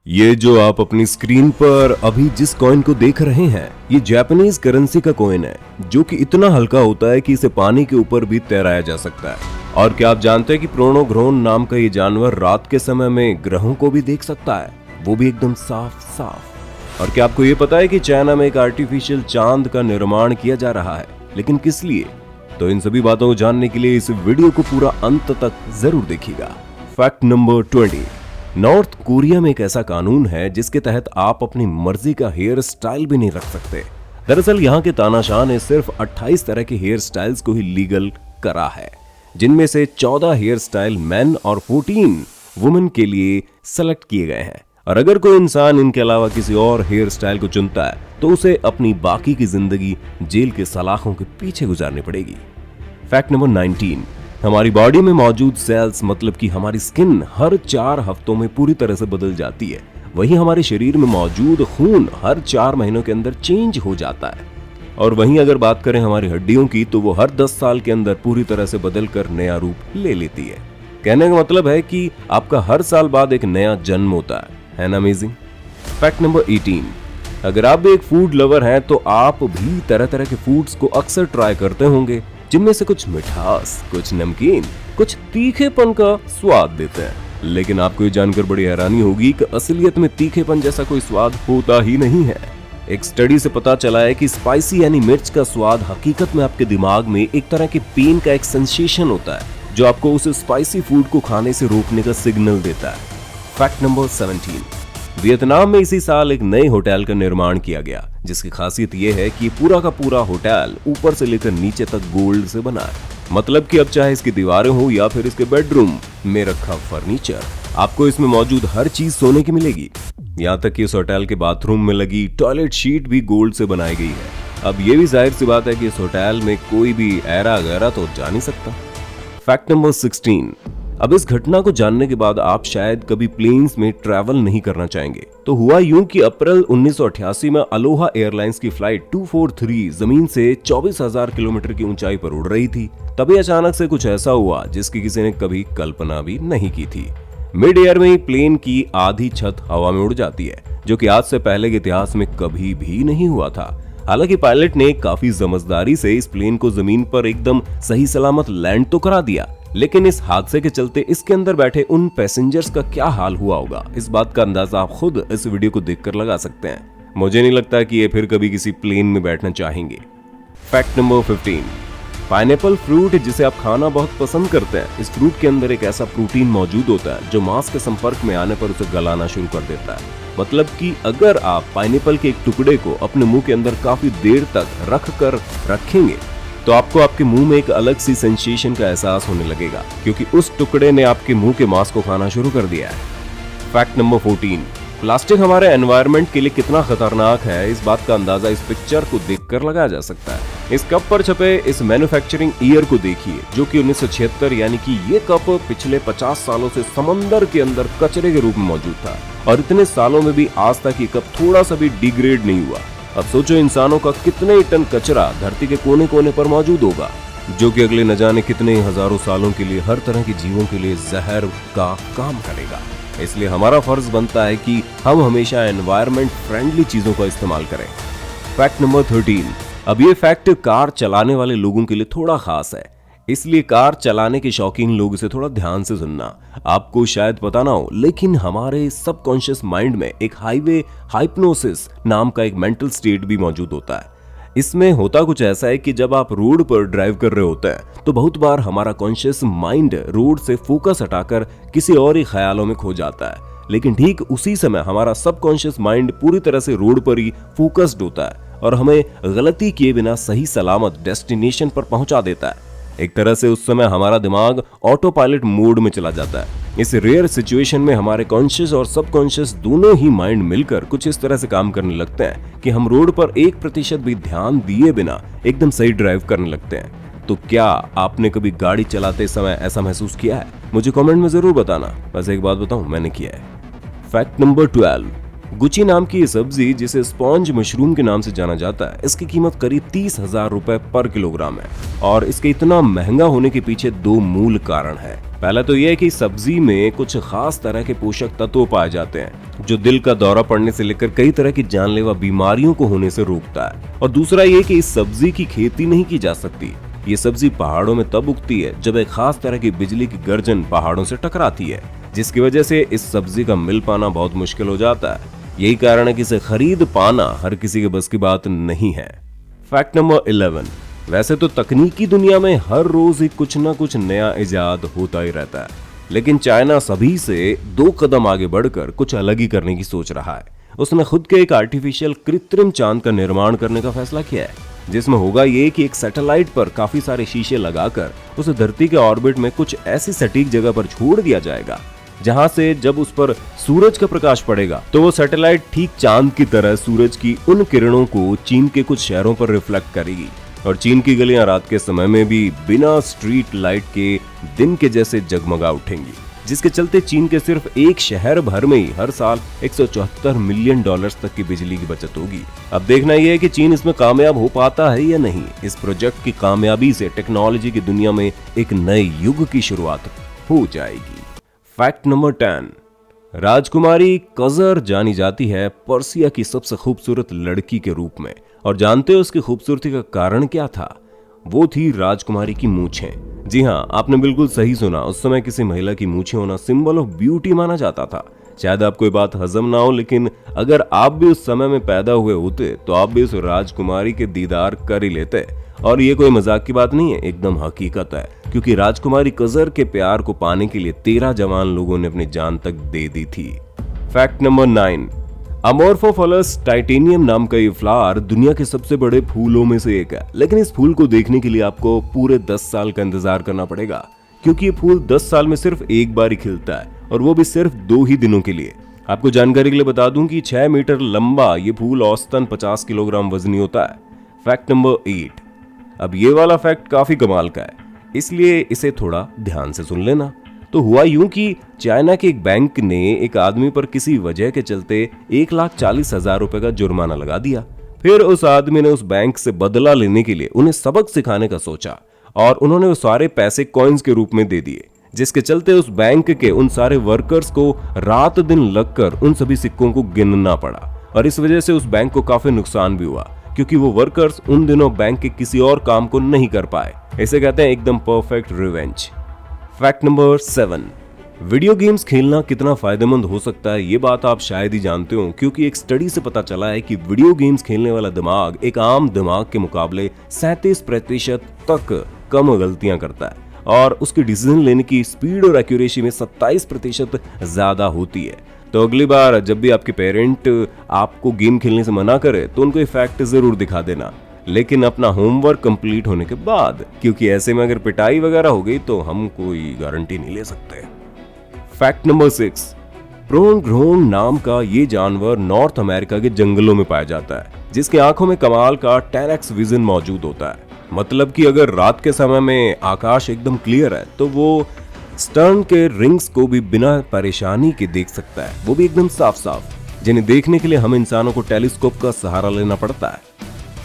ये जो आप अपनी स्क्रीन पर अभी जिस कॉइन को देख रहे हैं, ये जापानीज करेंसी का कॉइन है जो कि इतना हल्का होता है कि इसे पानी के ऊपर भी तैराया जा सकता है। और क्या आप जानते हैं कि प्रोनोग्रोन नाम का ये जानवर रात के समय में ग्रहों को भी देख सकता है, वो भी एकदम साफ साफ। और क्या आपको ये पता है कि चाइना में एक आर्टिफिशियल चांद का निर्माण किया जा रहा है, लेकिन किस लिए? तो इन सभी बातों को जानने के लिए इस वीडियो को पूरा अंत तक जरूर देखिएगा। Fact number 20। नॉर्थ कोरिया में एक ऐसा कानून है जिसके तहत आप अपनी मर्जी का हेयर स्टाइल भी नहीं रख सकते। दरअसल यहाँ के तानाशाह ने सिर्फ 28 तरह के हेयर स्टाइल्स को ही लीगल करा है, जिनमें से 14 हेयर स्टाइल मेन और 14 वुमेन के लिए सेलेक्ट किए गए हैं। और अगर कोई इंसान इनके अलावा किसी और हेयर स्टाइल को चुनता है तो उसे अपनी बाकी की जिंदगी जेल के सलाखों के पीछे गुजारनी पड़ेगी। Fact number 19। हमारी बॉडी में मौजूद सेल्स मतलब कि हमारी स्किन हर 4 हफ्तों में पूरी तरह से बदल जाती है। वहीं हमारे शरीर में मौजूद खून हर 4 महीनों के अंदर चेंज हो जाता है। और वहीं अगर बात करें हमारी हड्डियों की, तो वो हर 10 साल के अंदर पूरी तरह से बदल कर नया रूप ले लेती है। कहने का मतलब है कि आपका हर साल बाद एक नया जन्म होता है ना अमेजिंग। Fact number 18। अगर आप भी एक फूड लवर हैं तो आप भी तरह तरह के फूड्स को अक्सर ट्राई करते होंगे, जिनमें से कुछ मिठास, कुछ नमकीन, कुछ तीखेपन का स्वाद देते हैं। लेकिन आपको ये जानकर बड़ी हैरानी होगी कि असलियत में तीखेपन जैसा कोई स्वाद होता ही नहीं है। एक स्टडी से पता चला है कि स्पाइसी यानी मिर्च का स्वाद हकीकत में आपके दिमाग में एक तरह के पेन का एक सेंसेशन होता है, जो आपको उस स्पाइसी फूड को खाने से रोकने का सिग्नल देता है। Fact number 17। वियतनाम में इसी साल एक नए होटल का निर्माण किया गया, जिसकी खासियत यह है कि पूरा का पूरा होटल ऊपर से लेकर नीचे तक गोल्ड से बना है। मतलब कि अब चाहे इसकी दीवारें हो या फिर इसके बेडरूम में रखा फर्नीचर, आपको इसमें मौजूद हर चीज सोने की मिलेगी। यहाँ तक कि इस होटल के बाथरूम में लगी टॉयलेट शीट भी गोल्ड से बनाई गई है। अब ये भी जाहिर सी बात है कि इस होटल में कोई भी ऐरा गैरा तो जा नहीं सकता। Fact number 16। अब इस घटना को जानने के बाद आप शायद कभी प्लेन्स में ट्रैवल नहीं करना चाहेंगे। तो हुआ यूं कि अप्रैल 1988 में अलोहा एयरलाइंस की फ्लाइट 243 जमीन से 24,000 किलोमीटर की ऊंचाई पर उड़ रही थी। तभी अचानक से कुछ ऐसा हुआ जिसकी किसी ने कभी कल्पना भी नहीं की थी। मिड एयर में ही प्लेन की आधी छत हवा में उड़ जाती है, जो कि आज से पहले के इतिहास में कभी भी नहीं हुआ था। हालांकि पायलट ने काफी समझदारी से इस प्लेन को जमीन पर एकदम सही सलामत लैंड तो करा दिया, लेकिन इस हादसे के चलते इसके अंदर बैठे उन पैसेंजर्स का क्या हाल हुआ होगा, इस बात का अंदाजा आप खुद इस वीडियो को देखकर लगा सकते हैं। मुझे नहीं लगता कि ये फिर कभी किसी प्लेन में बैठना चाहेंगे। Fact number 15। पाइनएप्पल फ्रूट जिसे आप खाना बहुत पसंद करते हैं, इस फ्रूट के अंदर एक ऐसा प्रोटीन मौजूद होता है जो मांस के संपर्क में आने पर उसे गलाना शुरू कर देता है। मतलब कि अगर आप पाइनएप्पल के एक टुकड़े को अपने मुंह के अंदर काफी देर तक रखेंगे तो आपको आपके मुंह में एक अलग सी सेंसेशन का एहसास होने लगेगा, क्योंकि उस टुकड़े ने आपके मुंह के मांस को खाना शुरू कर दिया है। Fact number 14। प्लास्टिक हमारे एनवायरनमेंट के लिए कितना खतरनाक है, इस बात का अंदाजा इस पिक्चर को देखकर लगाया जा सकता है। इस कप पर छपे इस मैन्युफैक्चरिंग ईयर को देखिए, जो कि 1976, यानी कि ये कप पिछले 50 सालों से समंदर के अंदर कचरे के रूप में मौजूद था, और इतने सालों में भी आज तक ये कप थोड़ा सा भी डिग्रेड नहीं हुआ। अब सोचो इंसानों का कितने ही टन कचरा धरती के कोने कोने पर मौजूद होगा, जो कि अगले न जाने कितने हजारों सालों के लिए हर तरह के जीवों के लिए जहर का काम करेगा। इसलिए हमारा फर्ज बनता है कि हम हमेशा एनवायरनमेंट फ्रेंडली चीजों का इस्तेमाल करें। Fact number 13। अब ये फैक्ट कार चलाने वाले लोगों के लिए थोड़ा खास है, इसलिए कार चलाने के शौकीन लोग इसे थोड़ा ध्यान से सुनना। आपको शायद पता ना हो, लेकिन हमारे सबकॉन्शियस माइंड में एक हाईवे हाइप्नोसिस नाम का एक मेंटल स्टेट भी मौजूद होता है। इसमें होता कुछ ऐसा है कि जब आप रोड पर ड्राइव कर रहे होते हैं तो बहुत बार हमारा कॉन्शियस माइंड रोड से फोकस हटाकर किसी और ही ख्यालों में खो जाता है, लेकिन ठीक उसी समय हमारा सबकॉन्शियस माइंड पूरी तरह से रोड पर ही फोकस्ड होता है और हमें गलती किए बिना सही सलामत डेस्टिनेशन पर पहुंचा देता है। एक तरह से उस समय हमारा दिमाग ऑटो पायलट मोड में चला जाता है। इस रेयर सिचुएशन में हमारे कॉन्शियस और सबकॉन्शियस दोनों ही माइंड मिलकर कुछ इस तरह से काम करने लगते हैं कि हम रोड पर 1% भी ध्यान दिए बिना एकदम सही ड्राइव करने लगते हैं। तो क्या आपने कभी गाड़ी चलाते समय ऐसा महसूस किया है? मुझे कमेंट में जरूर बताना। बस एक बात बताऊं, मैंने किया है। Fact number 12। गुची नाम की ये सब्जी, जिसे स्पॉन्ज मशरूम के नाम से जाना जाता है, इसकी कीमत करीब 30,000 रुपए पर किलोग्राम है। और इसके इतना महंगा होने के पीछे दो मूल कारण है। पहला तो यह है कि सब्जी में कुछ खास तरह के पोषक तत्व पाए जाते हैं जो दिल का दौरा पड़ने से लेकर कई तरह की जानलेवा बीमारियों को होने से रोकता है। और दूसरा ये कि इस सब्जी की खेती नहीं की जा सकती। ये सब्जी पहाड़ों में तब उगती है जब एक खास तरह की बिजली की गर्जन पहाड़ों से टकराती है, जिसकी वजह से इस सब्जी का मिल पाना बहुत मुश्किल हो जाता है। यही कारण है कि इसे खरीद पाना हर किसी के बस की बात नहीं है। Fact number 11। वैसे तो तकनीकी दुनिया में हर रोज ही कुछ ना कुछ नया इजाद होता ही रहता है, लेकिन चाइना सभी से 2 कदम आगे बढ़कर कुछ अलग ही करने की सोच रहा है। उसने खुद के एक आर्टिफिशियल कृत्रिम चांद का निर्माण करने का फैसला किया है, जिसमें होगा ये कि एक सैटेलाइट पर काफी सारे शीशे लगाकर उसे धरती के ऑर्बिट में कुछ ऐसी सटीक जगह पर छोड़ दिया जाएगा जहां से जब उस पर सूरज का प्रकाश पड़ेगा तो वो सैटेलाइट ठीक चांद की तरह सूरज की उन किरणों को चीन के कुछ शहरों पर रिफ्लेक्ट करेगी। और चीन की गलियां रात के समय में भी बिना स्ट्रीट लाइट के दिन के जैसे जगमगा उठेंगी, जिसके चलते चीन के सिर्फ एक शहर भर में ही हर साल 174 मिलियन डॉलर्स तक की बिजली की बचत होगी। अब देखना यह है कि चीन इसमें कामयाब हो पाता है या नहीं। इस प्रोजेक्ट की कामयाबी से टेक्नोलॉजी की दुनिया में एक नए युग की शुरुआत हो जाएगी। Fact number 10। राजकुमारी कजर जानी जाती है पर्सिया की सबसे खूबसूरत लड़की के रूप में। और जानते हो उसकी खूबसूरती का कारण क्या था? वो थी राजकुमारी की मूछें। जी हाँ, आपने बिल्कुल सही सुना। उस समय किसी महिला की मूछें होना सिंबल ऑफ ब्यूटी माना जाता था। शायद आपको ये बात हजम ना हो, लेकिन अगर आप भी उस समय में पैदा हुए होते तो आप भी उस राजकुमारी के दीदार कर ही लेते। और ये कोई मजाक की बात नहीं है, एकदम हकीकत है, क्योंकि राजकुमारी कजर के प्यार को पाने के लिए 13 जवान लोगों ने अपनी जान तक दे दी थी। Fact number 9। अमोर्फोफॉलस टाइटेनियम नाम का ये फ्लावर दुनिया के सबसे बड़े फूलों में से एक है, लेकिन इस फूल को देखने के लिए आपको पूरे 10 साल का इंतजार करना पड़ेगा, क्योंकि ये फूल 10 साल में सिर्फ एक बार ही खिलता है, और वो भी सिर्फ 2 ही दिनों के लिए। आपको जानकारी के लिए बता दूं कि 6 मीटर लंबा ये फूल औसतन 50 किलोग्राम वजनी होता है। Fact number 8। अब ये वाला फैक्ट काफी कमाल का है, इसलिए इसे थोड़ा ध्यान से सुन लेना। तो हुआ यूं कि चाइना के एक बैंक ने एक आदमी पर किसी वजह के चलते 1,40,000 रुपए का जुर्माना लगा दिया। फिर उस आदमी ने उस बैंक से बदला लेने के लिए उन्हें सबक सिखाने का सोचा, और उन्होंने वो सारे पैसे कॉइन्स के रूप में दे दिए, जिसके चलते उस बैंक के उन सारे वर्कर्स को रात दिन लगकर उन सभी सिक्कों को गिनना पड़ा। और इस वजह से उस बैंक को काफी नुकसान भी हुआ, क्योंकि वो वर्कर्स उन दिनों बैंक के किसी और काम को नहीं कर पाए। इसे कहते हैं एकदम perfect revenge. Fact number 7। Video games खेलना कितना फायदेमंद हो सकता है ये बात आप शायद ही जानते हो, क्योंकि एक स्टडी से पता चला है कि वीडियो गेम्स खेलने वाला दिमाग एक आम दिमाग के मुकाबले 37% तक कम गलतियां करता है, और उसकी डिसीजन लेने की स्पीड और एक्यूरेसी में 27% ज्यादा होती है। तो अगली बार जब भी आपके पेरेंट आपको गेम खेलने से मना करे तो उनको ये फैक्ट जरूर दिखा देना, लेकिन अपना होमवर्क कंप्लीट होने के बाद, क्योंकि ऐसे में अगर पिटाई वगैरह हो गई तो हम कोई गारंटी नहीं ले सकते। Fact number 6। प्रोनग्रोन नाम का ये जानवर नॉर्थ अमेरिका के जंगलों में पाया जाता है, जिसकी आंखों में कमाल का 10x विजन मौजूद होता है। मतलब कि अगर रात के समय में आकाश एकदम क्लियर है तो वो स्टर्न के रिंग्स को भी बिना परेशानी के देख सकता है, वो भी एकदम साफ साफ, जिन्हें देखने के लिए हम इंसानों को टेलीस्कोप का सहारा लेना पड़ता है।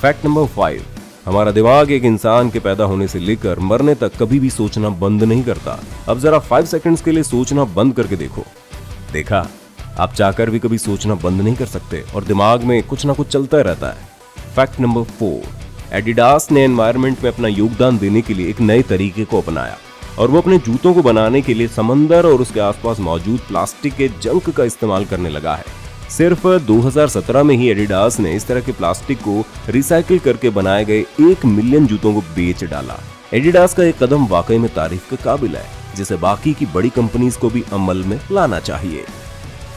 Fact number 5। हमारा दिमाग एक इंसान के पैदा होने से लेकर मरने तक कभी भी सोचना बंद नहीं करता। अब जरा 5 सेकंड्स के लिए सोचना बंद करके देखो। देखा, आप चाहकर भी कभी सोचना बंद नहीं कर सकते, और दिमाग में कुछ ना कुछ चलता रहता है। Fact number 4। एडिडास ने एनवायरनमेंट में अपना योगदान देने के लिए एक नए तरीके को अपनाया, और वो अपने जूतों को बनाने के लिए समंदर और उसके आसपास मौजूद प्लास्टिक के जंक का इस्तेमाल करने लगा है। सिर्फ 2017 में ही एडिडास ने इस तरह के प्लास्टिक को रिसाइकिल करके बनाए गए 1 मिलियन जूतों को बेच डाला। एडिडास का एक कदम वाकई में तारीफ के काबिल है, जिसे बाकी की बड़ी कंपनीज को भी अमल में लाना चाहिए।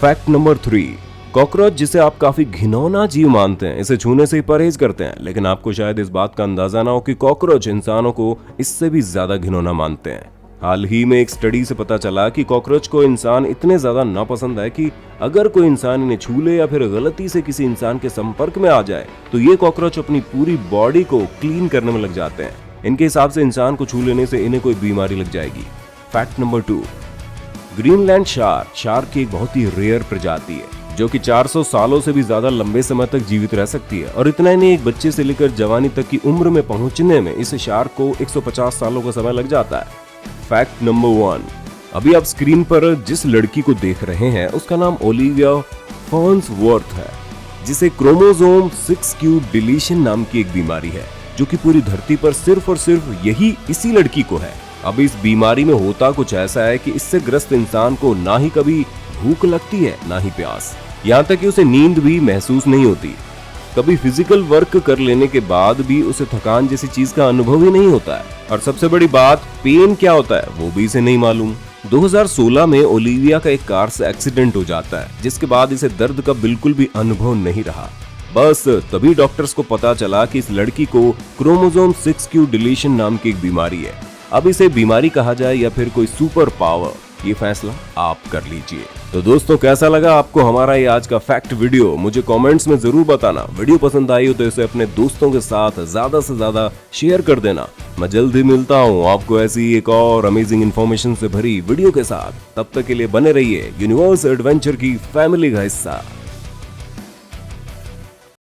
Fact number 3। कॉकरोच, जिसे आप काफी घिनौना जीव मानते हैं, इसे छूने से ही परहेज करते हैं, लेकिन आपको शायद इस बात का अंदाजा ना हो कि कॉकरोच इंसानों को इससे भी ज्यादा घिनौना मानते हैं। हाल ही में एक स्टडी से पता चला कि कॉकरोच को इंसान इतने ज्यादा नापसंद है कि अगर कोई इंसान इन्हें छू ले या फिर गलती से किसी इंसान के संपर्क में आ जाए तो ये कॉकरोच अपनी पूरी बॉडी को क्लीन करने में लग जाते हैं। इनके हिसाब से इंसान को छू लेने से इन्हें कोई बीमारी लग जाएगी। Fact number 2। ग्रीनलैंड शार्क की एक बहुत ही रेयर प्रजाति है, जो कि 400 सालों से भी ज्यादा लंबे समय तक जीवित रह सकती है। और इतना ही नहीं, एक बच्चे से लेकर जवानी तक की उम्र में पहुंचने में इस शार्क को 150 सालों का समय लग जाता है। फैक्ट नंबर 1, अभी आप स्क्रीन पर जिस लड़की को देख रहे हैं उसका नाम ओलिविया फर्न्सवर्थ है, जिसे क्रोमोसोम 6q डिलीशन नाम की एक बीमारी है, जो कि पूरी धरती पर सिर्फ और सिर्फ यही इसी लड़की को है। अब इस बीमारी में होता कुछ ऐसा है कि इससे ग्रस्त इंसान को ना ही कभी भूख लगती है ना ही प्यास, यहाँ तक कि उसे नींद भी महसूस नहीं होती। कभी फिजिकल वर्क कर लेने के बाद भी उसे थकान जैसी चीज का अनुभव ही नहीं होता है। और सबसे बड़ी बात, पेन क्या होता है वो भी इसे नहीं मालूम। 2016 में ओलिविया का एक कार से एक्सीडेंट हो जाता है, जिसके बाद इसे दर्द का बिल्कुल भी अनुभव नहीं रहा। बस तभी डॉक्टर्स को पता चला कि इस लड़की को क्रोमोसोम 6q डिलीशन नाम की एक बीमारी है। अब इसे बीमारी कहा जाए या फिर कोई सुपर पावर, ये फैसला आप कर लीजिए। तो दोस्तों, कैसा लगा आपको हमारा ये आज का फैक्ट वीडियो, मुझे कमेंट्स में जरूर बताना। वीडियो पसंद आई हो तो इसे अपने दोस्तों के साथ ज्यादा से ज्यादा शेयर कर देना। मैं जल्दी मिलता हूँ आपको ऐसी एक और अमेजिंग इन्फॉर्मेशन से भरी वीडियो के साथ। तब तक के लिए बने रहिए यूनिवर्स एडवेंचर की फैमिली का हिस्सा।